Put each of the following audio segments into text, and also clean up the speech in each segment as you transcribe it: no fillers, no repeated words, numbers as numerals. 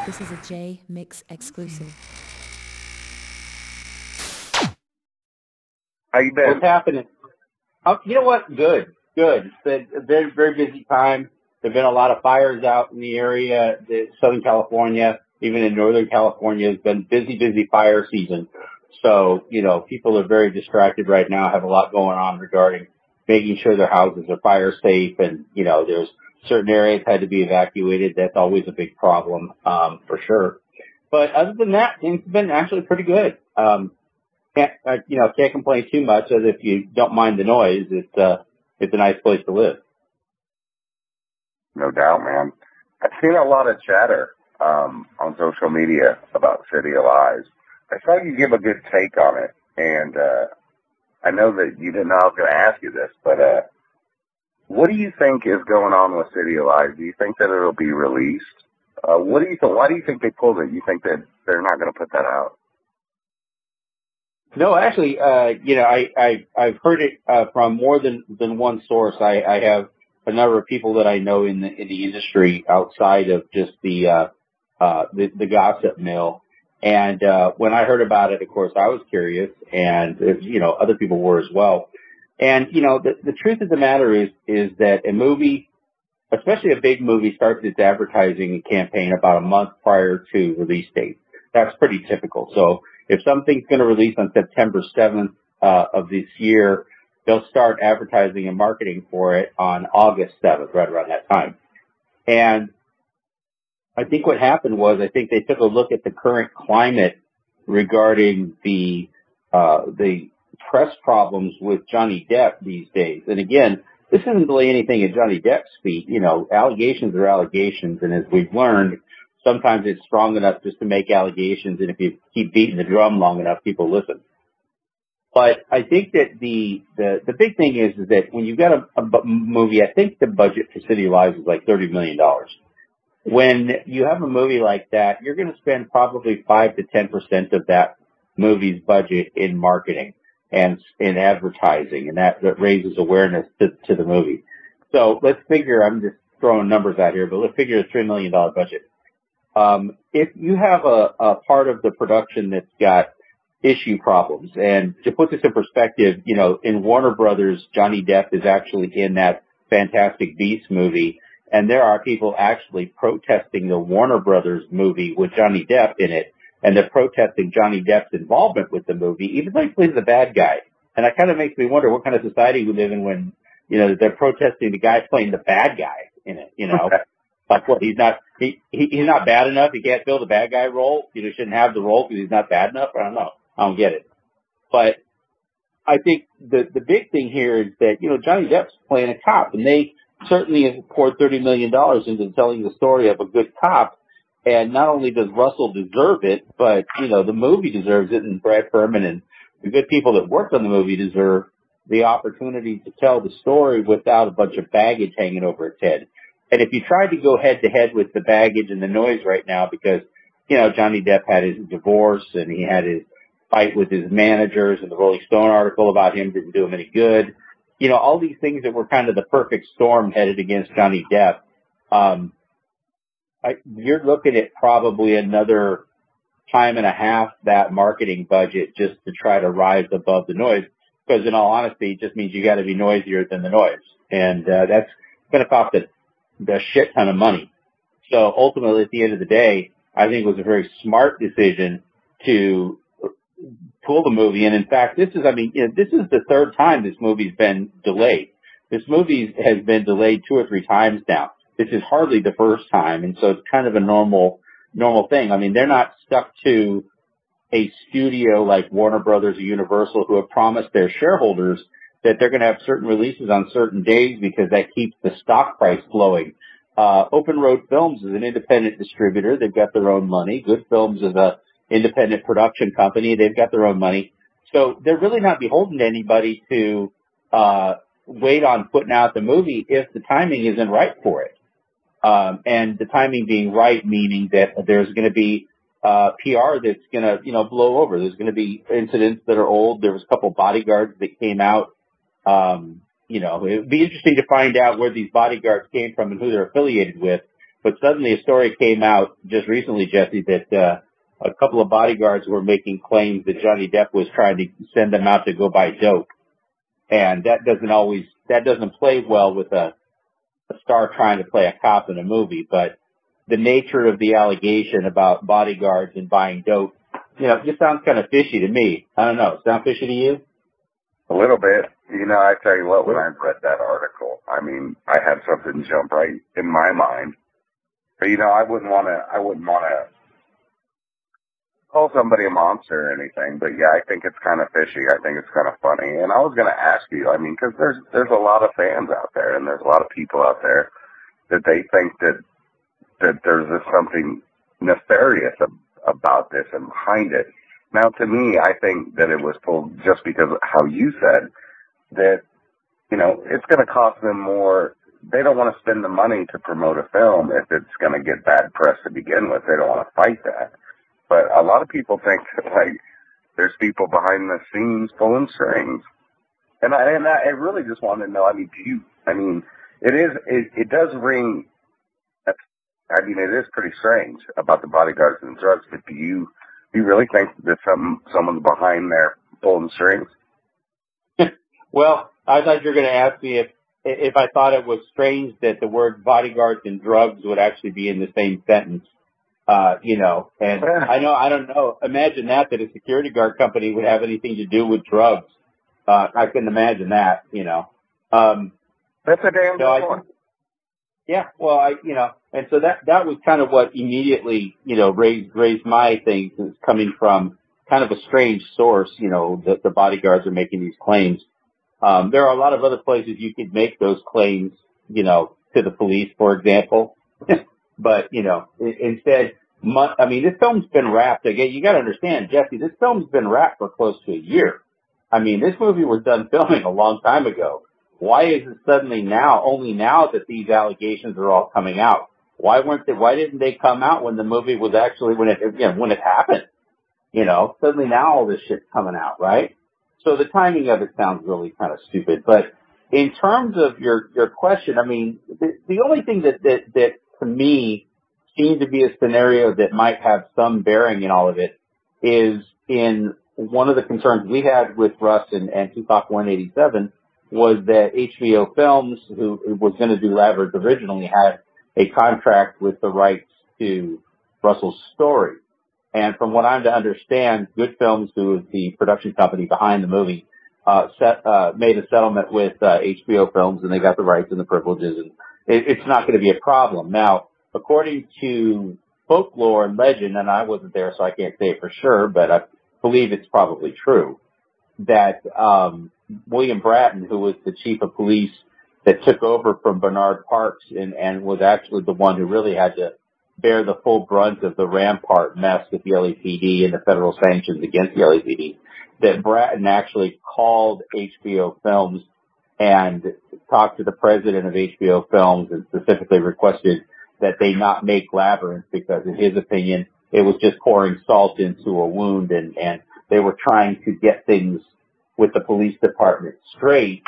This is a Jmix exclusive. How you been? What's happening? You know what? Good. It's been a very, very busy time. There have been a lot of fires out in the area. Southern California, even in Northern California, has been busy fire season. So, people are very distracted right now, have a lot going on regarding making sure their houses are fire safe. And, there's certain areas had to be evacuated. That's always a big problem, for sure. But other than that, things have been actually pretty good. Can't complain too much. As if you don't mind the noise, it's a nice place to live. No doubt, man. I've seen a lot of chatter on social media about City of Lies. I saw you give a good take on it, and I know that you didn't know I was going to ask you this, but what do you think is going on with City of Lies? Do you think that it'll be released? What do you think? Why do you think they pulled it? You think that they're not going to put that out? No, actually, I've heard it from more than one source. I have a number of people that I know in the industry outside of just the gossip mill. And when I heard about it, of course, I was curious, and other people were as well. And the truth of the matter is that a movie, especially a big movie, starts its advertising campaign about a month prior to release date. That's pretty typical. So if something's going to release on September 7th of this year, they'll start advertising and marketing for it on August 7th, right around that time. And I think what happened was I think they took a look at the current climate regarding the press problems with Johnny Depp these days. And again, this isn't really anything at Johnny Depp's feet. Allegations are allegations, and as we've learned, sometimes it's strong enough just to make allegations, and if you keep beating the drum long enough, people listen. But I think that the big thing is that when you've got a movie, I think the budget for City of Lies is like $30 million. When you have a movie like that, you're going to spend probably 5 to 10% of that movie's budget in marketing and in advertising, and that raises awareness to the movie. So let's figure, I'm just throwing numbers out here, but let's figure a $3 million budget. If you have a part of the production that's got issue problems, and to put this in perspective, in Warner Brothers, Johnny Depp is actually in that Fantastic Beasts movie, and there are people actually protesting the Warner Brothers movie with Johnny Depp in it, and they're protesting Johnny Depp's involvement with the movie, even though he plays the bad guy. And that kind of makes me wonder what kind of society we live in when, they're protesting the guy playing the bad guy in it, Like what, he's not bad enough, he can't fill the bad guy role, shouldn't have the role because he's not bad enough? I don't know. I don't get it. But I think the big thing here is that, Johnny Depp's playing a cop, and they certainly have poured $30 million into telling the story of a good cop. And not only does Russell deserve it, but, the movie deserves it, and Brad Furman and the good people that worked on the movie deserve the opportunity to tell the story without a bunch of baggage hanging over its head. And if you tried to go head to head with the baggage and the noise right now, because, Johnny Depp had his divorce and he had his fight with his managers, and the Rolling Stone article about him didn't do him any good. All these things that were kind of the perfect storm headed against Johnny Depp. You're looking at probably another time and a half that marketing budget just to try to rise above the noise. Because in all honesty, it just means you got to be noisier than the noise. And that's going to cost a shit ton of money. So ultimately, at the end of the day, I think it was a very smart decision to pull the movie. And in fact, this is the third time this movie's been delayed. This movie has been delayed 2 or 3 times now. This is hardly the first time, and so it's kind of a normal thing. I mean, they're not stuck to a studio like Warner Brothers or Universal, who have promised their shareholders that they're going to have certain releases on certain days because that keeps the stock price flowing. Open Road Films is an independent distributor. They've got their own money. Good Films is a independent production company. They've got their own money. So they're really not beholden to anybody to wait on putting out the movie if the timing isn't right for it. And the timing being right, meaning that there's going to be PR that's going to, blow over. There's going to be incidents that are old. There was a couple bodyguards that came out. It would be interesting to find out where these bodyguards came from and who they're affiliated with. But suddenly a story came out just recently, Jesse, that a couple of bodyguards were making claims that Johnny Depp was trying to send them out to go buy dope. And that doesn't play well with a star trying to play a cop in a movie. But the nature of the allegation about bodyguards and buying dope, just sounds kind of fishy to me. I don't know. Sound fishy to you? A little bit. I tell you what, when I read that article, I mean, I had something jump right in my mind. But, I wouldn't want to call somebody a monster or anything. But, yeah, I think it's kind of fishy. I think it's kind of funny. And I was going to ask you, I mean, because there's a lot of fans out there and there's a lot of people out there that they think that there's something nefarious about this and behind it. Now, to me, I think that it was pulled just because of how you said that, it's going to cost them more. They don't want to spend the money to promote a film if it's going to get bad press to begin with. They don't want to fight that. But a lot of people think that, there's people behind the scenes pulling strings. And I really just wanted to know, it does ring, it is pretty strange about the bodyguards and drugs, but do you really think that someone's behind there pulling strings? Well, I thought you were going to ask me if I thought it was strange that the word bodyguards and drugs would actually be in the same sentence. And I don't know. Imagine that a security guard company would have anything to do with drugs. I couldn't imagine that, That's a damn good one. Yeah, well, and so that was kind of what immediately, raised my thing. It's coming from kind of a strange source, that the bodyguards are making these claims. There are a lot of other places you could make those claims, to the police, for example. But, instead, this film's been wrapped. Again, you got to understand, Jesse, this film's been wrapped for close to a year. This movie was done filming a long time ago. Why is it suddenly only now that these allegations are all coming out? Why didn't they come out when the movie was actually, when it happened? Suddenly now all this shit's coming out, right? So the timing of it sounds really kind of stupid. But in terms of your question, the only thing that to me seems to be a scenario that might have some bearing in all of it is in one of the concerns we had with Russ and Tupac 187 was that HBO Films, who was going to do Labyrinth originally, had a contract with the rights to Russell's story. And from what I'm to understand, Good Films, who is the production company behind the movie, made a settlement with HBO Films, and they got the rights and the privileges, and it's not going to be a problem. Now, according to folklore and legend, and I wasn't there, so I can't say it for sure, but I believe it's probably true, that William Bratton, who was the chief of police that took over from Bernard Parks and was actually the one who really had to bear the full brunt of the Rampart mess with the LAPD and the federal sanctions against the LAPD, that Bratton actually called HBO Films and talked to the president of HBO Films and specifically requested that they not make Labyrinth because, in his opinion, it was just pouring salt into a wound and they were trying to get things with the police department straight.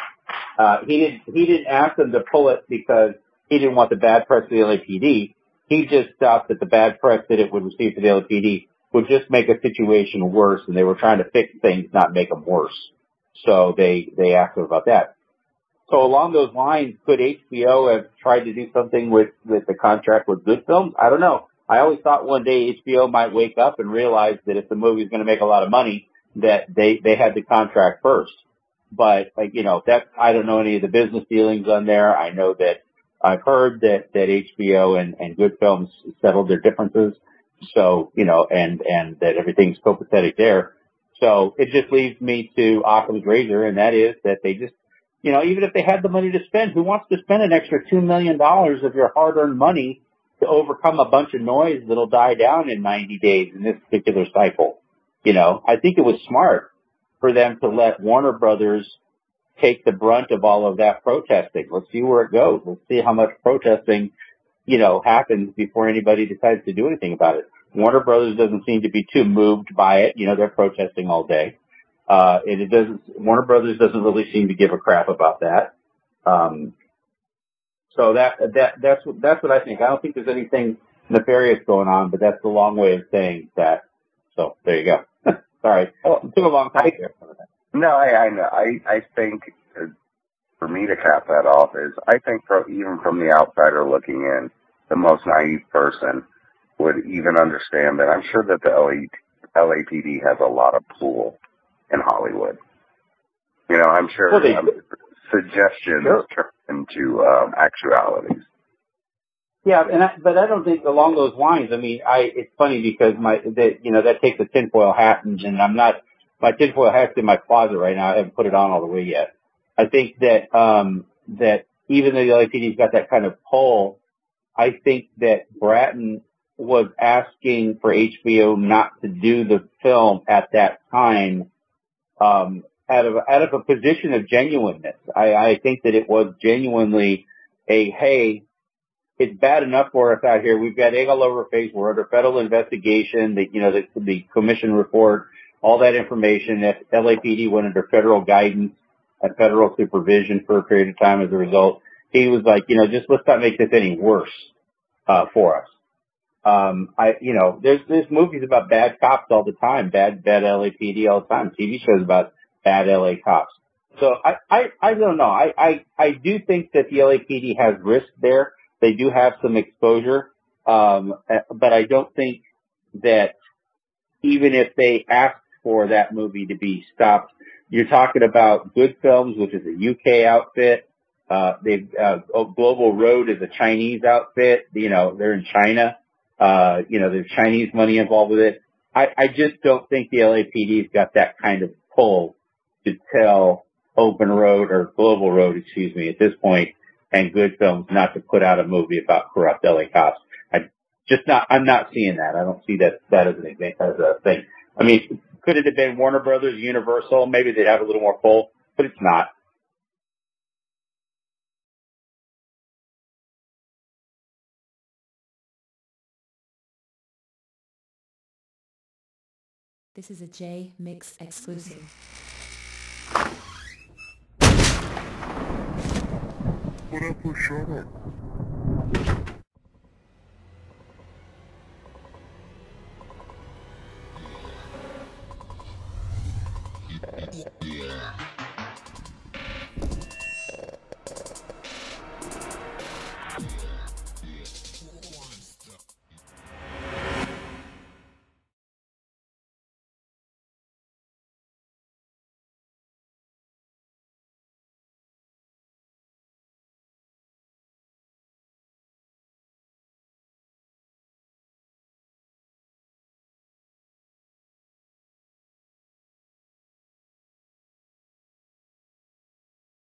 He didn't ask them to pull it because he didn't want the bad press of the LAPD. He just thought that the bad press that it would receive for the LAPD would just make a situation worse, and they were trying to fix things, not make them worse. So they asked him about that. So along those lines, could HBO have tried to do something with the contract with Good Films? I don't know. I always thought one day HBO might wake up and realize that if the movie is going to make a lot of money, that they had the contract first. But that I don't know any of the business dealings on there. I know that I've heard that HBO and Good Films settled their differences. So, and that everything's copacetic there. So it just leads me to Occam's razor, and that is that they just, even if they had the money to spend, who wants to spend an extra $2 million of your hard-earned money to overcome a bunch of noise that'll die down in 90 days in this particular cycle? I think it was smart for them to let Warner Brothers take the brunt of all of that protesting. Let's see where it goes. Let's see how much protesting, happens before anybody decides to do anything about it. Warner Brothers doesn't seem to be too moved by it. They're protesting all day. Warner Brothers doesn't really seem to give a crap about that. So that's what I think. I don't think there's anything nefarious going on, but that's the long way of saying that. So there you go. Sorry, Well, it took a long time there. No, I know. I think for me to cap that off is I think even from the outsider looking in, the most naive person would even understand that. I'm sure that the LAPD has a lot of pull in Hollywood. You know, I'm sure suggestions turn into actualities. Yeah, but I don't think along those lines. I mean, it's funny because that takes a tinfoil hat, and my tinfoil hat's in my closet right now. I haven't put it on all the way yet. I think that that even though the LAPD's got that kind of pull, I think that Bratton was asking for HBO not to do the film at that time out of a position of genuineness. I think that it was genuinely hey, it's bad enough for us out here. We've got egg all over our face. We're under federal investigation. The commission report, all that information. That LAPD went under federal guidance and federal supervision for a period of time as a result. He was like, just let's not make this any worse for us. There's movies about bad cops all the time, bad LAPD all the time. TV shows about bad LA cops. So I don't know. I do think that the LAPD has risk there. They do have some exposure, but I don't think that even if they asked for that movie to be stopped, you're talking about Good Films, which is a UK outfit. Global Road is a Chinese outfit. They're in China. There's Chinese money involved with it. I just don't think the LAPD's got that kind of pull to tell Open Road or Global Road, at this point, and Good Films not to put out a movie about corrupt LA cops. I'm not seeing that. I don't see that as a thing. I mean, could it have been Warner Brothers, Universal? Maybe they'd have a little more pull, but it's not. This is a Jmix exclusive. What up, shut up?